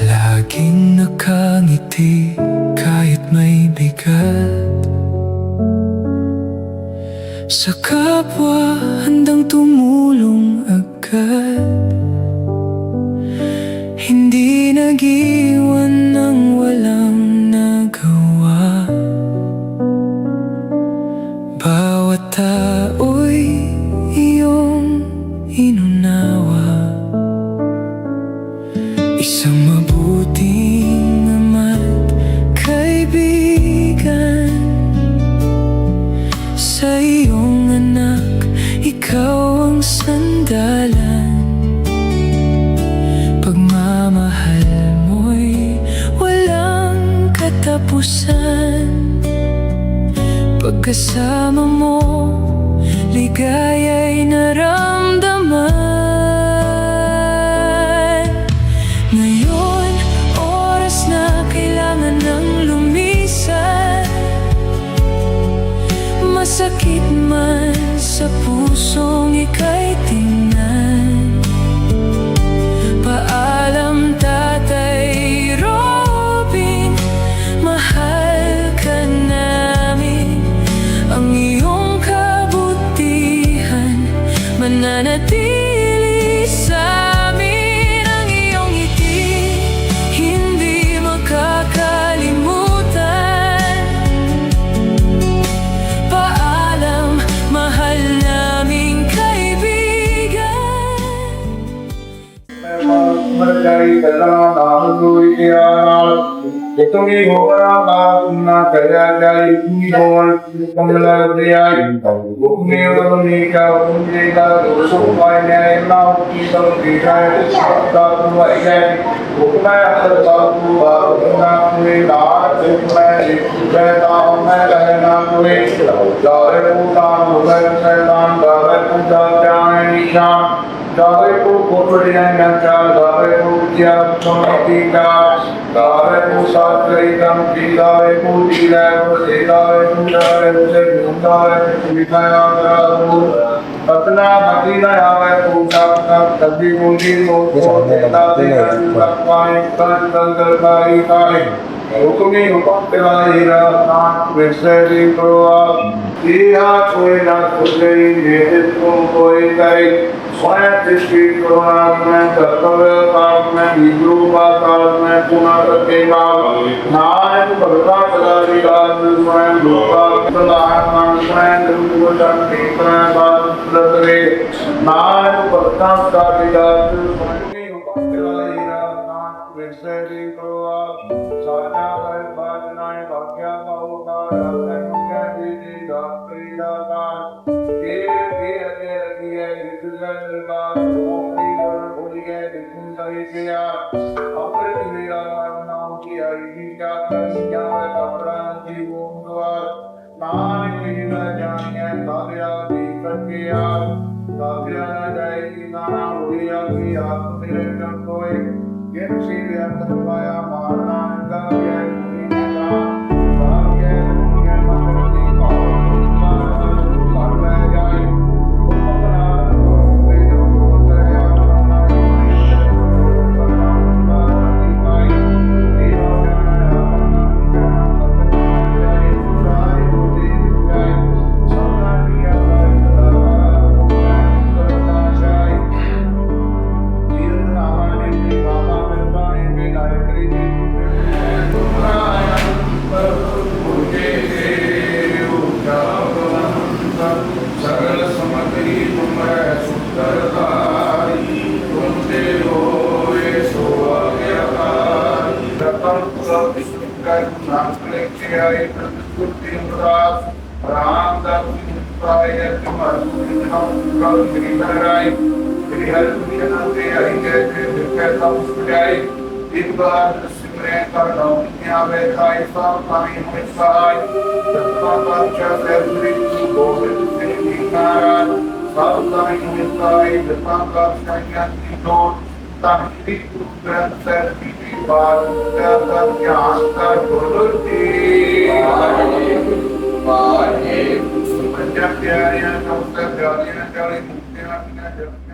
Laging nakangiti kahit may bigat, sa kapwa handang tumulong agad. Hindi nag-iwan ng walang nagawa. Bawat tao'y iyong inunawa. Isang mabuting ama't kaibigan. Sa iyong anak, ikaw ang sandalan. Pagmamahal mo'y walang katapusan. Pagkasama mo, ligaya'y naramdaman. Ngayon, oras na kailangan ng lumisan. Masakit man sa pusong ika'y tingnan. Paalam, Tatay Robin, mahal ka namin. Ang iyong kabutihan mananatili sa amin. Ang iyong ngiti hindi makakalimutan. Paalam, mahal naming kaibigan. Mercari dalam tahun iyaral, itungi horas na kaya dari ibon pemelajaran tahu bukni menikah menjadi supaya lau kita tidak tak buatnya bukan terlalu banyak melihat supaya kita mengenal dari utang bukan dari utang jangan Dawai ku puturian gancal, dawai ku tiap politika, dawai ku satrikan, dawai ku tidak, dawai ku dawai ku bikaya kerabu, patna matina dawai ku tak tadi mungkin ku dawai ku tak baik, tak terbaik. Hukumi upang pinahira na Veseri Proa Iha Suena Kusei Yetit Kumkoi Kai Swayat Tishi Proa Med Tattavya Kaal Med Hidrupa Kaal Med Punarate Kaal Nayan Bhagata Kadari Kaal Swayan Luka Kadalahan Swayan Rupujan Tikra Kaal Pratare Nayan Bhagata Kadari Kaal Hukumi upang pinahira na Veseri Proa Sana Bajnai Bhagya Mahuka Rakan Gandhi Gapri Dagan Kiye Gitulga Mokri Boliye Gitulga Apre Vira Nau Kiya Ika Kanya Kapran Jivundwa Nani Vira Janya Kavya Vikatya Kavya Jai Nana Udiya Kiya Mirena Koi Gensi Vyakapaya Mahana Kavya Murina Kavya Murina Maharati Kavya Kavya Jai Kumara Vedo Kaya Mahana Kavya Kai Dino Jaya Jai Jai Udin Jai Saudariya Jai Sagala samadhi tumare suttartari tumte hoye soagyakari ratam pulaviskar naklekhyai pratuttimras ramdapinprayat marunam kalgriharai grihalviyanate aingete dikhetam sujai Dinbar simre karnam nyave khai sapai misai Tatpapancha sevri govind singharan Sapai misai Tatpankar sanyanti dot Tahti kutran servi bar Jagat janta gulurti Vahe Panjak jaya Kamsar jaya jali mukti lakina jaya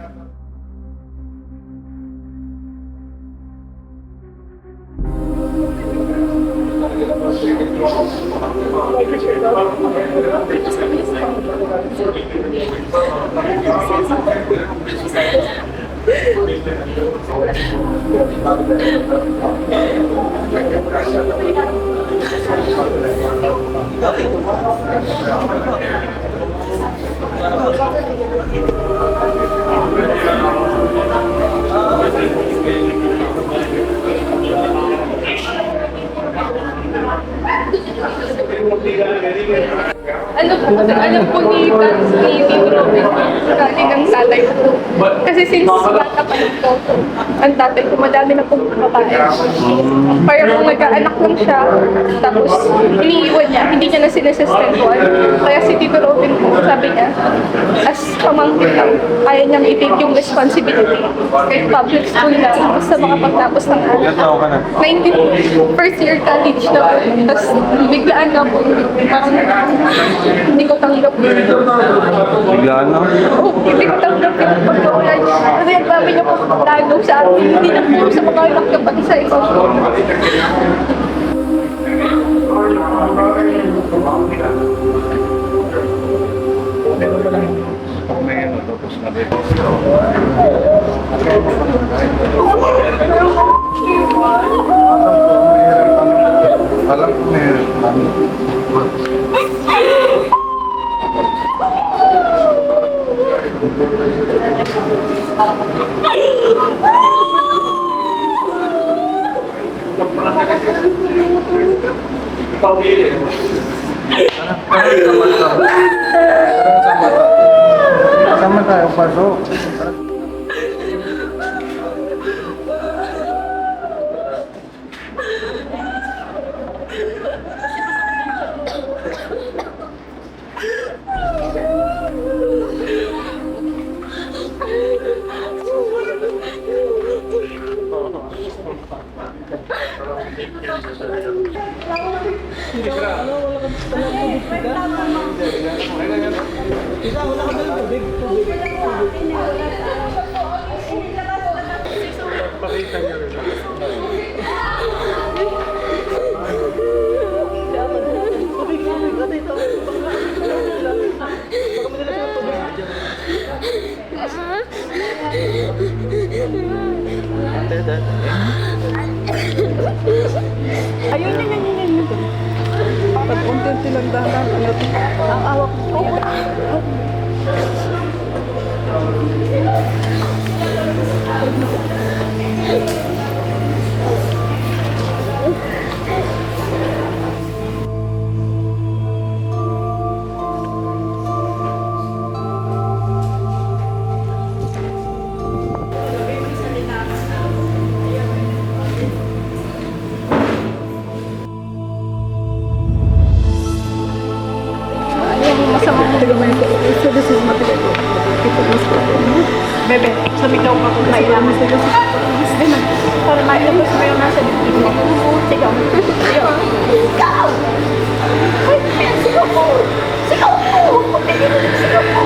Alam po ni Tito Robin, galing ang tatay ko. Kasi since bata pa ito, ang tatay ko madami na pong babae. Parang kung nagkaanak lang siya, tapos iniiwan niya, hindi niya na sinasustentuan. Kaya si Tito Robin po, sabi niya, as pamangkin lang, kaya niyang i-take yung responsibility. Kahit public school na, basta makapagtapos ng anak. 19 first year college na po. Tapos biglaan na po, parang hindi ko tanggap. Biglaan na? Oo, hindi ko tanggap yung pagkaulan niya. Kasi ang dami niya po lalo sa amin, hindi na po sa mga anak na pati sa ibang. Alam ko meron kami. Sama tayo pasok. Bebe, sumigaw ka kung kailangan sila sa ganun. Para mailabas mo yung nasa dibdib mo. Sigaw. Sigaw. Sigaw! Ay, sigaw ko! Sigaw ko! Sigaw ko!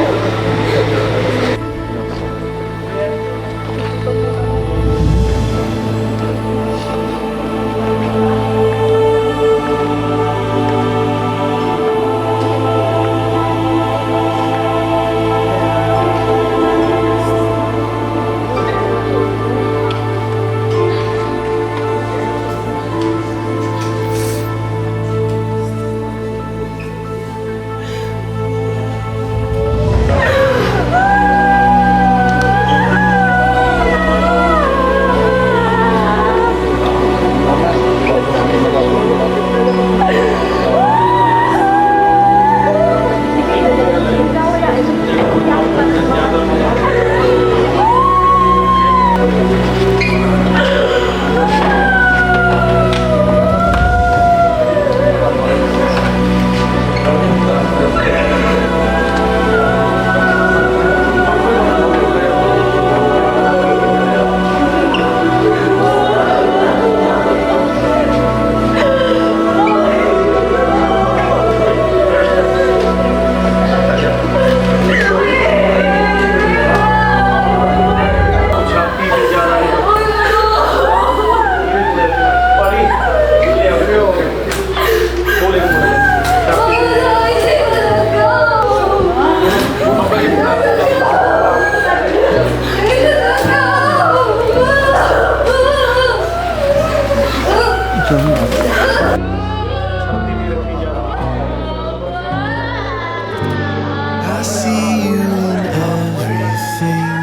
I see you in everything.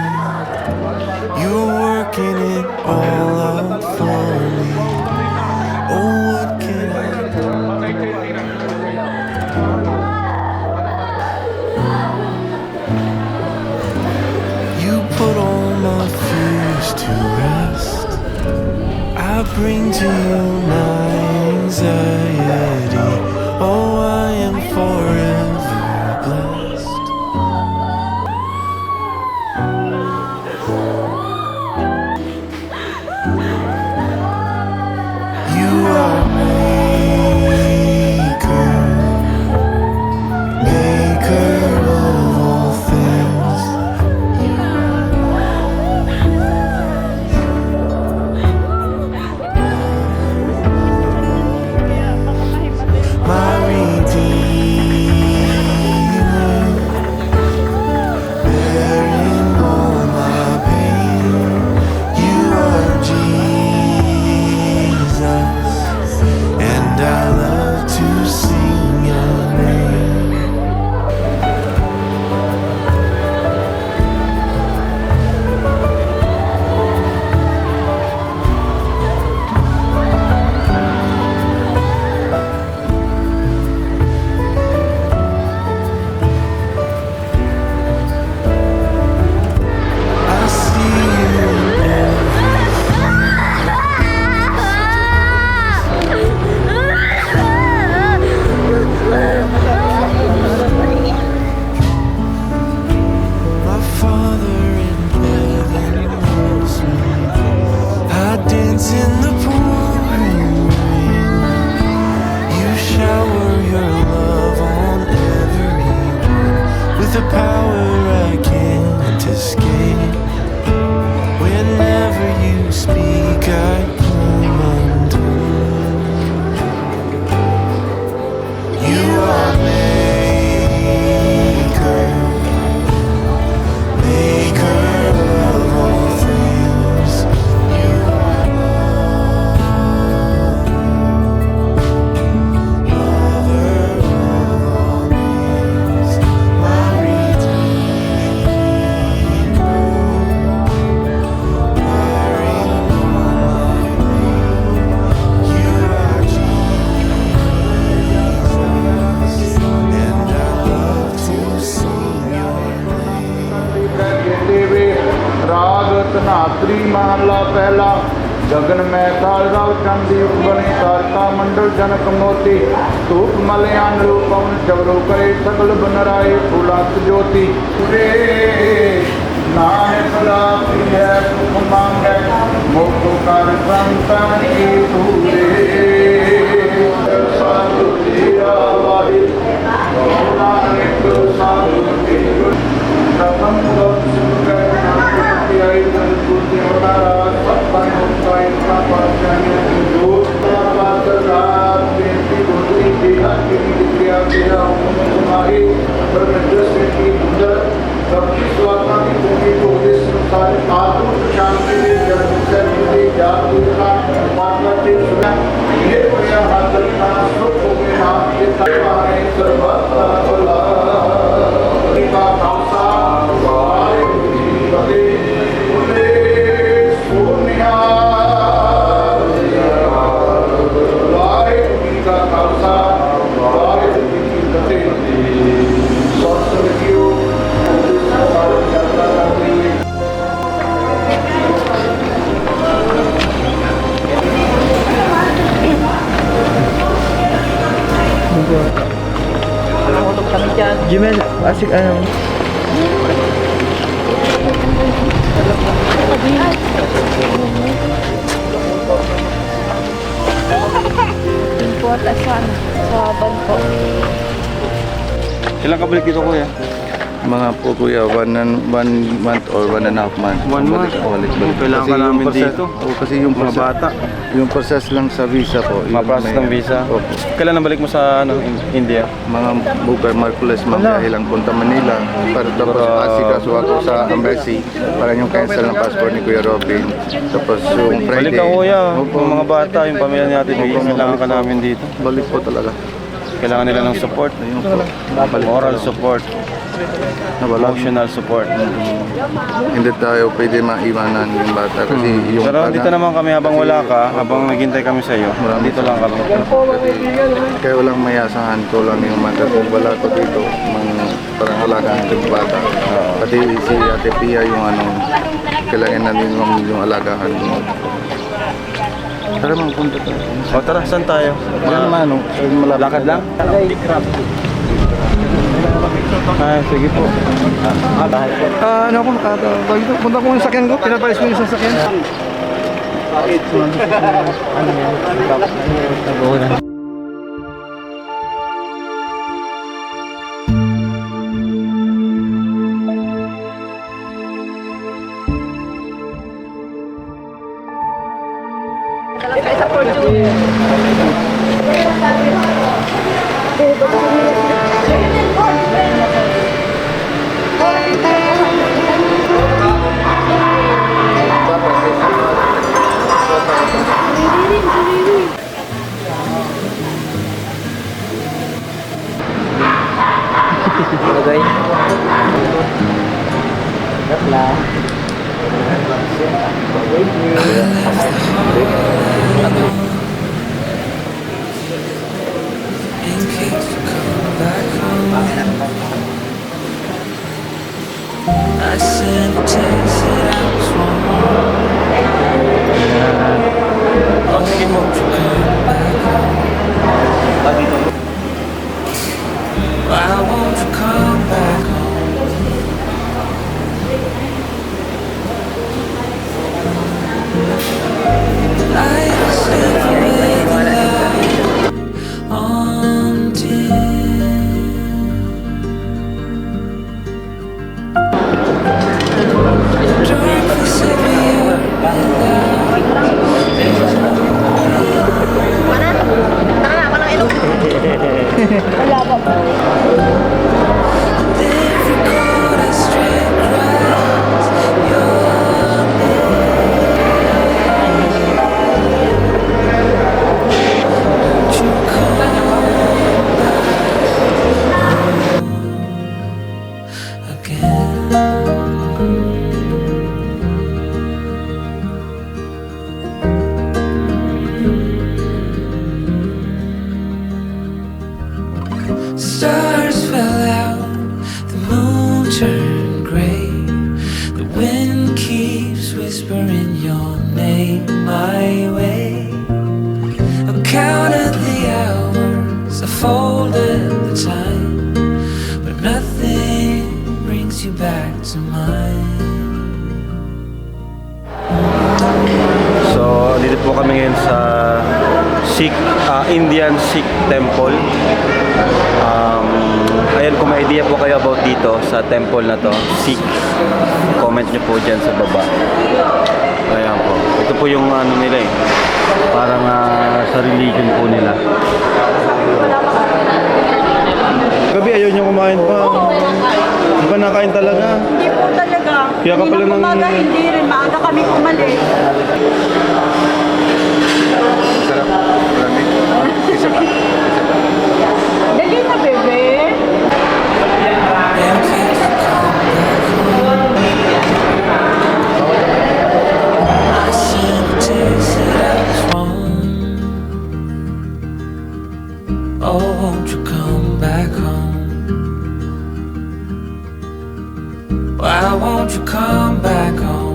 You're working it all out for me. Oh, what can I do? You put all my fears to rest. I bring to you my anxiety. Oh, I am forever blessed. You are maker, maker of all things. My Redeemer, bearing all my pain. You are Jesus, and I love to sing your name. I see you in my Father in heaven loves me. I dance in the pouring rain. You shower your love on everyone with a power I can't escape. Whenever you speak, I come undone. You are maker, maker of all things. You are lover of all names. My Redeemer, bearing all my pain. You are Jesus, and I love to sing your name. देवे राग धनात्री महला पहला गगन में काल राव चंदी उपगणे तारका मंडल जनक मोती धूप मलयान रूपम जबरू करे सकल बनराय फूलात ज्योति रे नानक दासी है सुख मांगे मुक्त कर संतन की पूरे साधु तेरा वाहि नानक साधु तेरा प्रथम लोक सुख नानक आई मन बुद्धि होना सत्ता मुक्ता इनका पाचन दूत बात रात बेटी बुद्धि दिया की क्रिया तेरा तुम्हारी परमेश्वर की बुद्धि सबकी स्वात्मा की भूमि को इस संसार आत्म शांति में जन्म से मिली जाति का मात्रा के सुना ये बड़ा हाथ का सुख हो गया ये तबारे सर्वत्र भला का खासा वाले बदे बोले सोनिया वाले का खासा वाले की बदे स्वास्थ्य Jimel, asik ano. Yun po at asan sa bangko. Kailan ka balik dito, kuya? Mga po kuya, 1 month or 1.5 months. 1 month? Balik. Kailangan ka namin dito. Kasi yung Mga bata. Yung process lang sa visa po. yun Ma-process may- ng visa. Opo. Kailan nabalik mo sa India? Mga buka Marcules, mangyahe lang punta Manila. Para tapos asikaso ako sa embassy. Para yung cancel ng passport ni Kuya Robin. Tapos yung Balik Friday. ka, kuya. Opo. Yung mga bata, yung pamilya ni Ate Bea, kailangan ka namin dito. Balik po talaga. Kailangan nila ng support. Ayun po. Balik Moral talaga. support. Nawala. Emotional support. Hindi tayo pwede maiwanan yung bata. Kasi yung Pero dito naman kami habang wala ka, habang naghintay kami sa iyo. Maraming Dito lang kami. Kaya walang mayasahan ko lang yung mata. Kung wala ko dito, parang alagaan yung bata. Pati si Ate Pia yung kailangan namin yung alagaan mo. Tara mga punta tayo. O tara, saan tayo? Yan naman, malapit. Lakad lang? Ay, sige po. Punta ko yung sakyan ko, pinapalis ko yung sasakyan. Kayo sa Fortune. in case you come back home. I sent a text that I was wrong. Won't you come back home? Why won't you come back home? Life's never really light on darkness everywhere. Every chord I strike cries your name. Won't you come back again? Stars fell out, the moon turned gray. The wind keeps whispering your name my way. I've counted the hours, I folded the time, but nothing brings you back to mine. kami ngayon sa Indian Sikh Temple. Ayan, kung may idea po kayo about dito sa temple na to, Sikh, comment nyo po dyan sa baba. Ayan po. Ito po yung ano nila eh. Parang sa religion po nila. Gabi, ayaw nyo kumain pa. Hindi pa nakain talaga. Hindi po talaga. Kaya ka pala Hindi ng- umaga, hindi rin. Maaga kami umalis. Sarap. Malamig. Isa pa. Dali na, bebe. I see the tears that I was wrong. Oh, won't you come back home? Why won't you come back home?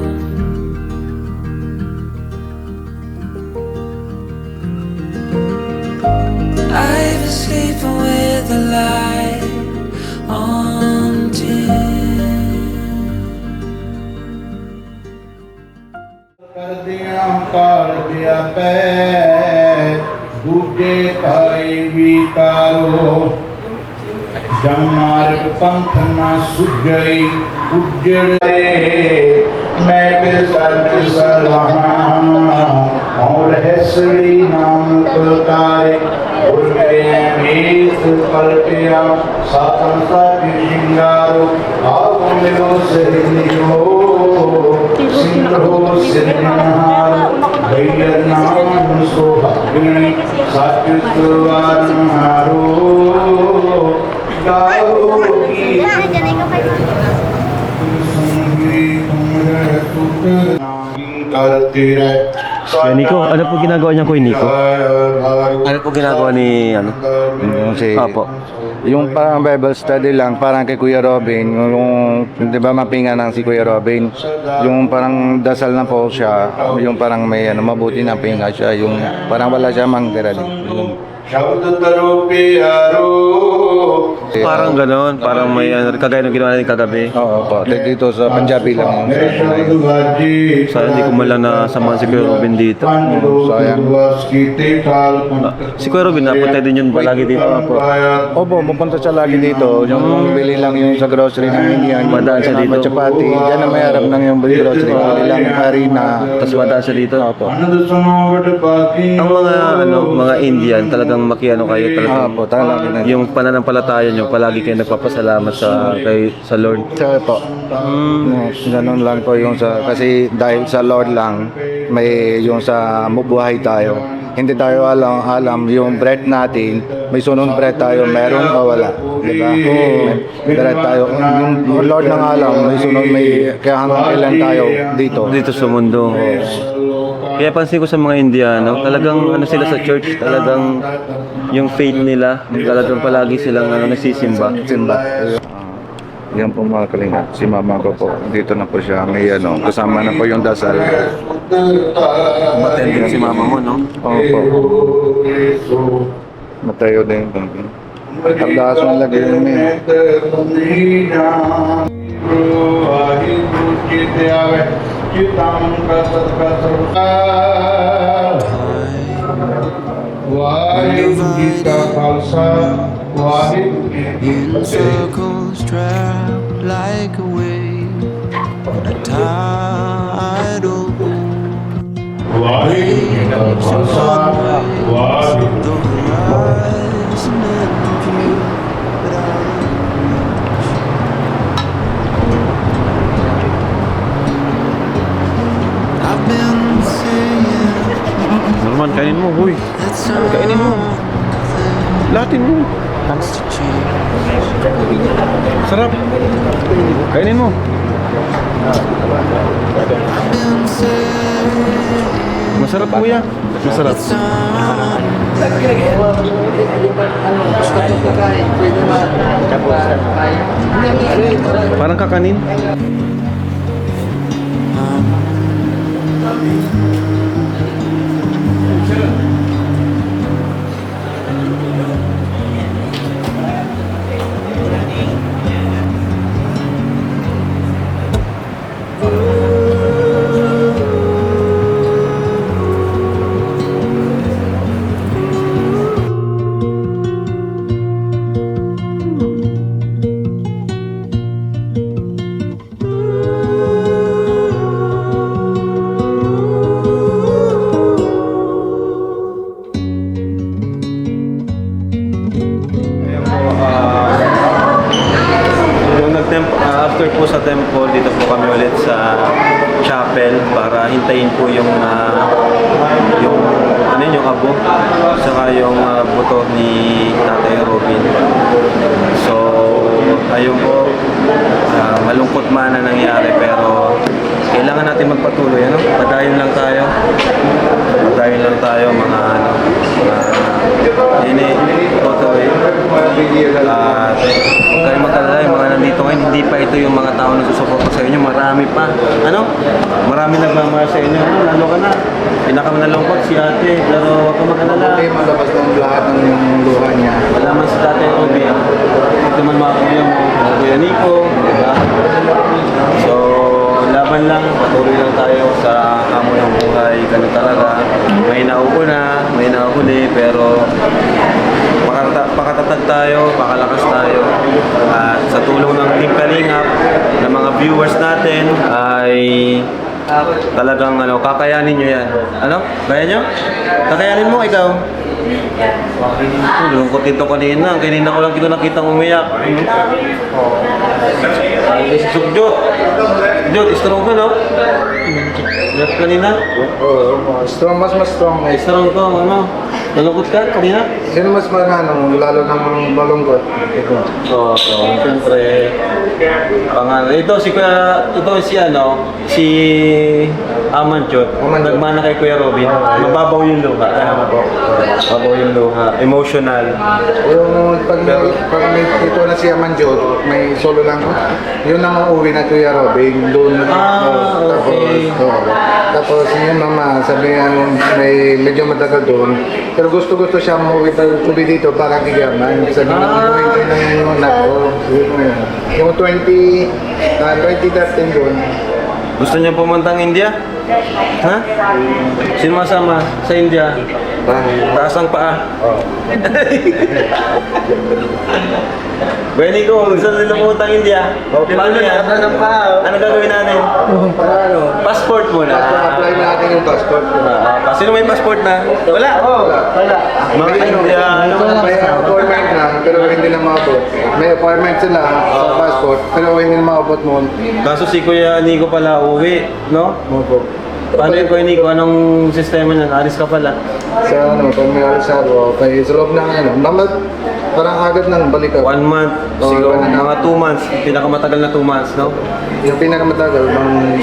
I was sleeping with the light on dim. ਕਰ ਦਿਆਂ ਕਾਲ ਦਿਆ ਪੈ ਦੂਜੇ ਭਾਈ ਵੀ ਤਾਰੋ ਜਮਾਰਗ ਪੰਥ ਨਾ ਸੁਝਈ ਉਜੜੇ ਮੈਂ ਬਿਰ ਸੱਚ ਸਲਾਹਾਂ ਔਰ ਹੈਸੜੀ ਨਾਮ ਪੁਕਾਰੇ ਔਰ ਮੇਰੇ ਮੀਤ ਪਲਟਿਆ ਸਾਤਨ ਸਾਥੀ ਸ਼ਿੰਗਾਰੋ ਆਓ ਮਿਲੋ ਸਹਿਲਿਓ ਸਿੰਗਰੋ ਸਿਰਨਹਾਰ ਭਈਆ ਨਾਮ ਸੁਭਾਗਣੀ ਸੱਚ ਸਵਾਰਨ ਹਾਰੋ ਗਾਓ ਕੀ Nico, ano po ginagawa niya, Kuya Nico? Ano po ginagawa ni ano? Yung Apo. yung parang Bible study lang, parang kay Kuya Robin, yung, di ba mapinga ng si Kuya Robin, yung parang dasal na po siya, yung parang may ano, mabuti na pinga siya, yung parang wala siya mang tira din. शब्द तरो प्यारो Parang gano'n, parang may ano, kagaya ng ginawa natin kagabi. Oo po, dito sa Punjabi lang. शब्द बाजी Sana hindi ko man lang nasamahan si Kuya Robin dito. sayang Si Kuya Robin, napunta din yun palagi dito. Opo, pupunta siya lagi dito, yung bili lang yung sa grocery ng Indian, yung Madaan siya dito. Chapati, yan ang may harap ng yung grocery, bili lang yung harina. Tapos madaan siya dito. Opo. Ang mga ano, mga Indian, talagang makiano kayo talagang Opo, talaga na. yung pananampalataya nyo, palagi kayo nagpapasalamat sa Lord. Siya po. Ganun lang po yung sa, kasi dahil sa Lord lang, may yung sa buhay tayo. Hindi tayo alam yung breath natin, may sunod breath tayo, meron o wala. Diba? May breath tayo. Yung Lord lang alam, may sunod, kaya hanggang kailan tayo dito. Dito sa mundo. Kaya pansin ko sa mga Indiano, talagang ano sila sa church, talagang yung faith nila, talagang palagi silang nagsisimba. Simba. Yan po mga kalinga. Si mama ko po, dito na po siya. May ano, kasama na po yung dasal. Matending si mama mo, no? Opo. Matayo din. Pagdason lagi yun eh. Waheguru ਜੀ ਕਾ ਖਾਲਸਾ ਵਾਹਿਗੁਰੂ ਜੀ ਕੀ In ਫਤਿਹ circles trapped like a wave on a tidal pool. Waheguru ਜੀ ਕਾ ਖਾਲਸਾ Waheguru The horizon and view, but I've been saying Norman, kainin mo, huy. that Kainin mo. something Latin mo. has to change. Sarap. Kainin mo. I've been saying Masarap, kuya. Masarap. Parang kakanin. after po sa temple, dito po kami ulit sa chapel para hintayin po yung ano yun, yung abo, saka yung buto ni Tatay Robin. So, ayun po, malungkot man na nangyari pero kailangan natin magpatuloy, ano? Padayon lang tayo. Padayon lang tayo mga ano, Totoy. At huwag kayong mag-alala, yung mga nandito ngayon, hindi pa ito yung mga tao na susuporta sa inyo, marami pa. Ano? Marami nagmamahal sa inyo. Ano? Lalo ka na. Pinakamanalungkot si ate, pero huwag kang mag-alala. Okay, malabas ng lahat ng yung luha niya. Wala man si Tatay Obi. Ito man mga kuya mo, Kuya Nico, diba? So, laban lang, patuloy lang tayo sa hamon ng buhay. Ganun talaga. May nauuna, may nauhuli, pero pakatatag tayo, pakalakas tayo. At sa tulong ng Team Kalingap, ng mga viewers natin, ay talagang kakayanin nyo yan. Ano? Kaya nyo? Kakayanin mo, ikaw? Lungkot ito kanina. Kanina ko lang ito nakita umiyak. Jot. Jot, strong ka, no? Jot kanina? Oo, strong, mas strong. Strong ko, ano? Nalungkot ka kanina? Sino mas lalo ng malungkot? Ito. Oo, siyempre. Pangalan. Ito si Aman Jot. Nagmana kay Kuya Robin. Mababaw yung luha. Mababaw yung luha. Emotional. Yung pag may ito na si Amanjot, may solo lang. Yun ang uuwi na Kuya Robin. Doon. Okay. Tapos yung mama, sabi nga may medyo matagal doon. Pero gusto siya umuwi dito para kigaman. Sabi nga, umuwi na yung anak ko. Yung 2013 doon. Gusto niyo pumuntang India? Ha? Sino masama sa India? Taas ang paa. Benny ko, gusto nila pumuntang India? Paano yan? Ano gagawin natin? Passport muna. Apply natin yung passport. Sino may passport na? Wala. Wala. Mga India. May appointment na, pero hindi na maabot. May appointment sila sa passport, pero hindi na maabot mo. Kaso si Kuya Nico pala uwi, no? Opo. Paano yung Kuya Nico? Anong sistema niyan? Alis ka pala. Sa pag may alis ako, kay sa loob ng parang agad nang balik ako. 1 month, siguro mga 2 months. Pinakamatagal na 2 months, no? Yung pinakamatagal,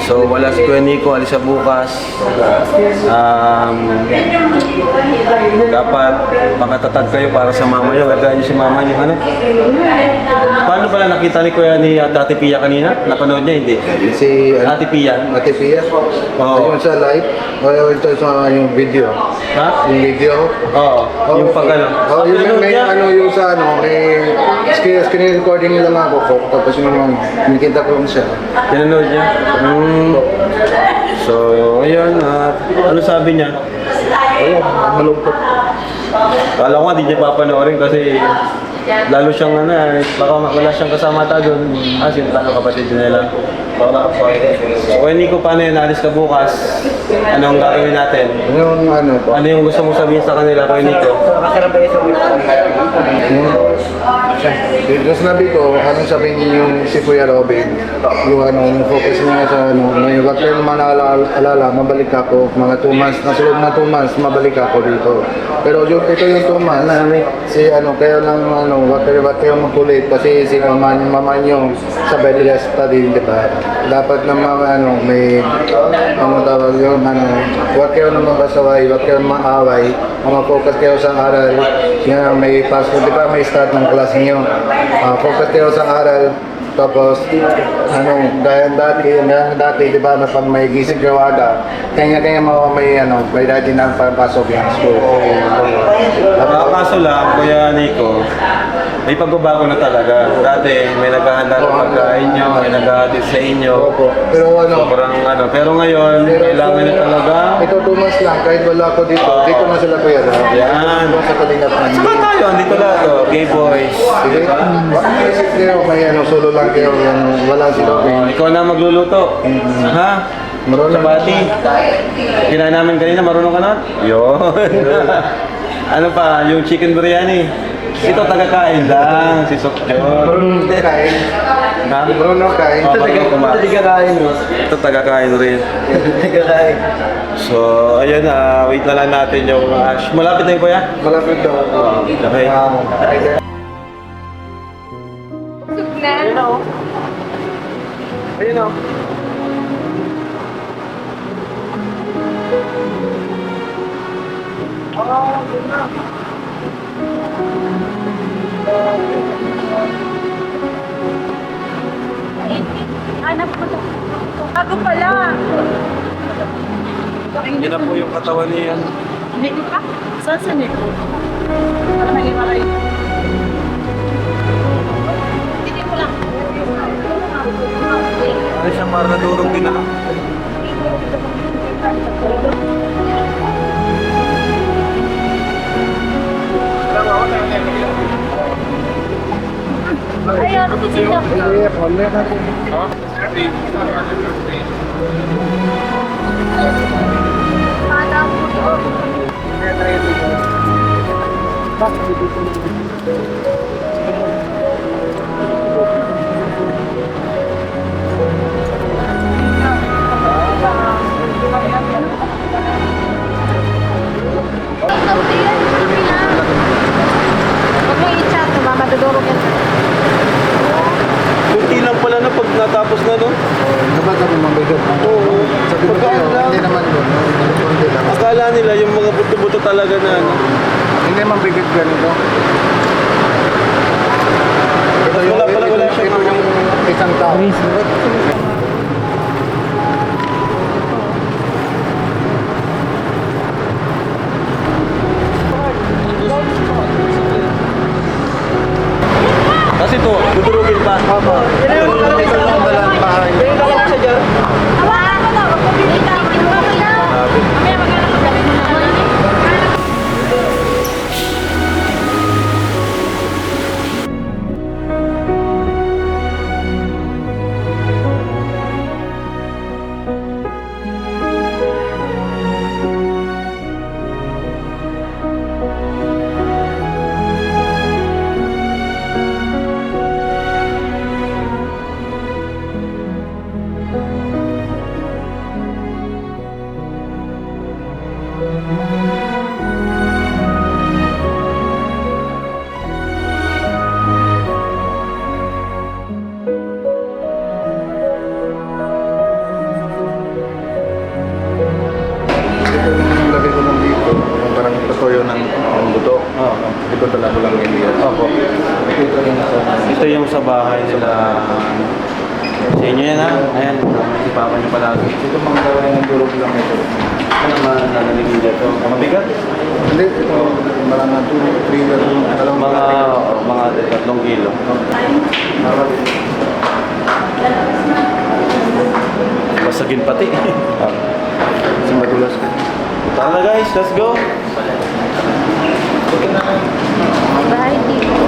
So wala si Kuya Nico, alis siya bukas. Dapat makatatag kayo para sa mama niyo. Gagawin niyo si mama niyo, ano? Paano pala nakita ni Kuya ni Ate Pia kanina? Napanood niya, hindi? si Ate Pia. Ate Pia, Oo. ayun sa live, o ito sa yung video. Ha? Yung video. Oo. Yung pag ano. Oh, yung Pinanood may niya? yung sa may screen recording nila mga ko, tapos yung nakita ko siya. Pinanood niya? So, ayun. Ano sabi niya? Ayun, malungkot. Kala ko nga di niya papanoorin kasi lalo siyang baka wala siyang kasama ta doon. Sino kapatid nila? So, Nico, paano yun? Alis ka bukas. Anong gagawin natin? Yung Ano yung gusto mong sabihin sa kanila, Kuya Nico? yung sinabi ko, anong sabihin niyo yung si Kuya Robin, yung focus niya sa may wag kayong alala, mabalik ako, mga 2 months, nasa loob na 2 months, mabalik ako dito. Pero ito yung 2 months, kaya lang, wag kayong magkulit, kasi si mama niyo sa bed rest pa din, di ba? Dapat na may, tawag yun, wag kayo na magpasaway, wag kayo maaway, focus kayo sa aral, may passport, di ba may start ng klase niyo. Focus kayo sa aral, tapos gaya dati, di ba, na pag may gising kayo aga, kanya-kanya may dati na papasok yung school. Kaso lang, Kuya Nico, may pagbabago na talaga. Dati, may naghahanda ng pagkain nyo, may naghahatid sa inyo. Opo. Pero Sobrang pero ngayon, kailangan na talaga. ito 2 months lang, kahit wala ako dito, dito na sila kuya na. Yan. Sa Kalingap na. Saka tayo, andito lang to. Gay boys. Sige. Bakit kayo, may solo lang kayo, wala si Robin. Ikaw na magluluto. Ha? Marunong. Chapati. Kinain namin kanina, marunong ka na? Yun. Ano pa, yung chicken biryani. Ito taga-kain lang, si Sokjon. Marunong kain. Ha? Marunong kain. Oh, marunong kumain. Taga-kain mo. Ito taga-kain rin. Taga-kain. So, ayun, wait na lang natin yung ash. Malapit na yung kuya? Malapit daw. Okay. Busog na. Ayun o. Anak ko to. Ako pala. Yan na po yung katawan niya. Nico ka? Saan si Nico? Para nag-iwalay. Hindi ko lang. Ano siya, parang nadurog din na. Ay, ano si Tita? Anak ko to. Huwag mo i-chat, madudurog yan. Kunti lang pala na pag natapos na, no? Dapat sabi mabigat. Oo. Sabi ko sa'yo, hindi naman yun. Kundi lang. Akala nila yung mga buto-buto talaga na, ano. Hindi naman bigat ganito. Wala siya. Ito yung isang tao. Kasi to, dudurugin pa. Ito yung dalang bahay. Hawakan ko na. Huwag ko binitawan. Mamaya maghanap ka galing na. Ito yung lagay ko lang dito. Yung parang patuyo ng buto. Oo. Ito tala ko lang hindi yan. Opo. Ito yung sa... Ito yung sa bahay nila. Sa inyo yan, ha? Ayan, si Papa niyo palagi. Ito mga gawin ng durog lang ito. Ano naman nanaligid dito? Mabigat? Hindi, ito marang na 2, 3 years. Mga 3 kilo. Basagin pati. Madulas ka. Tara na guys, let's go. Bye, Tito.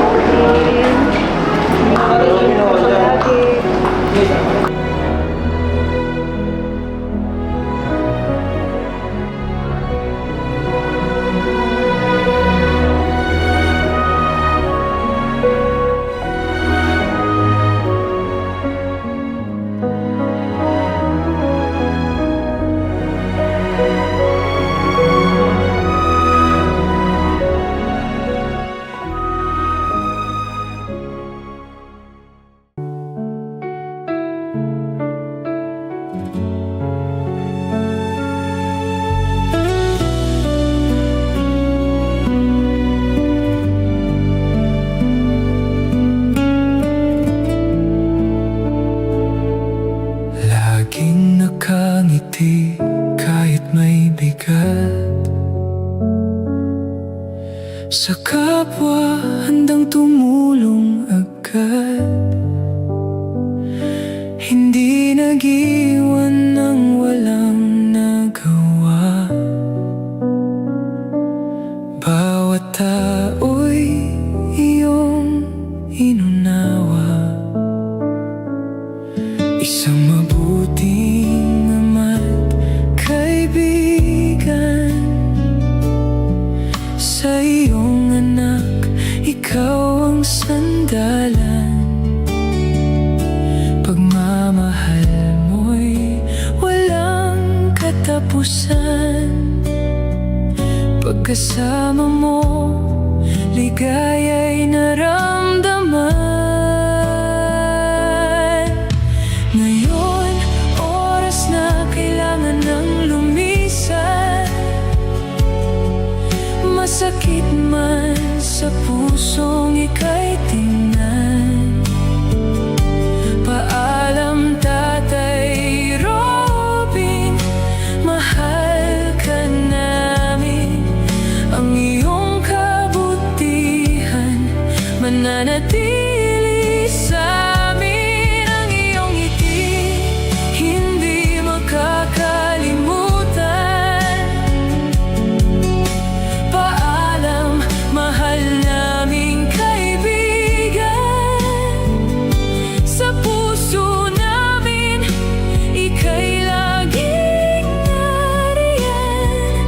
Laging nakangiti kahit may bigat. Sa kapwa handang tumulong agad. Hindi nag-iwan ng walang nagawa. Bawat tao'y iyong inunawa. Isang mabuting ama't kaibigan. Sa iyong anak, ikaw ang sandalan. ligaya'y naramdaman. Ngayon, oras na kailangan ng lumisan. Masakit man sa pusong ika'y tingnan. Paalam, Tatay Robin, mahal ka namin. Ang iyong kabutihan mananatili sa amin. Ang iyong ngiti hindi makakalimutan. Paalam, mahal naming kaibigan. Sa puso namin, ika'y laging nariyan.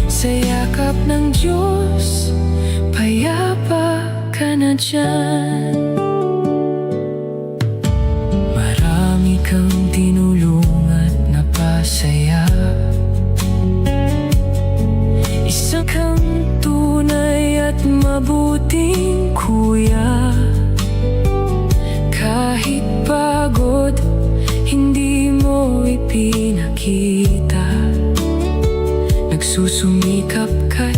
Sa yakap ng Diyos, payapa ka na dyan. Marami kang tinulungan na pasaya. Isa kang tunay at mabuting kuya. Kahit pagod, hindi mo ipinakita. Nagsusumikap ka't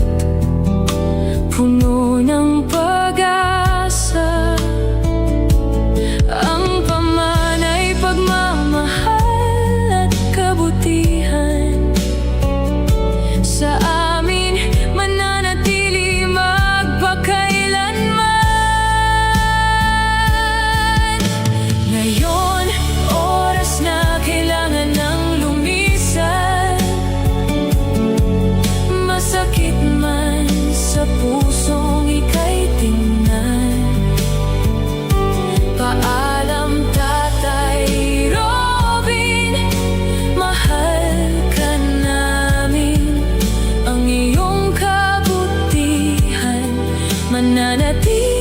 puno ng pag-asa. Ang pamanay, pagmamahal at kabutihan sa amin mananatili magpakailanman. Ngayon, oras na kailangan ng lumisan. Masakit man sa pusong ika'y tingnan. Paalam, Tatay Robin, mahal ka namin. Ang iyong kabutihan mananatili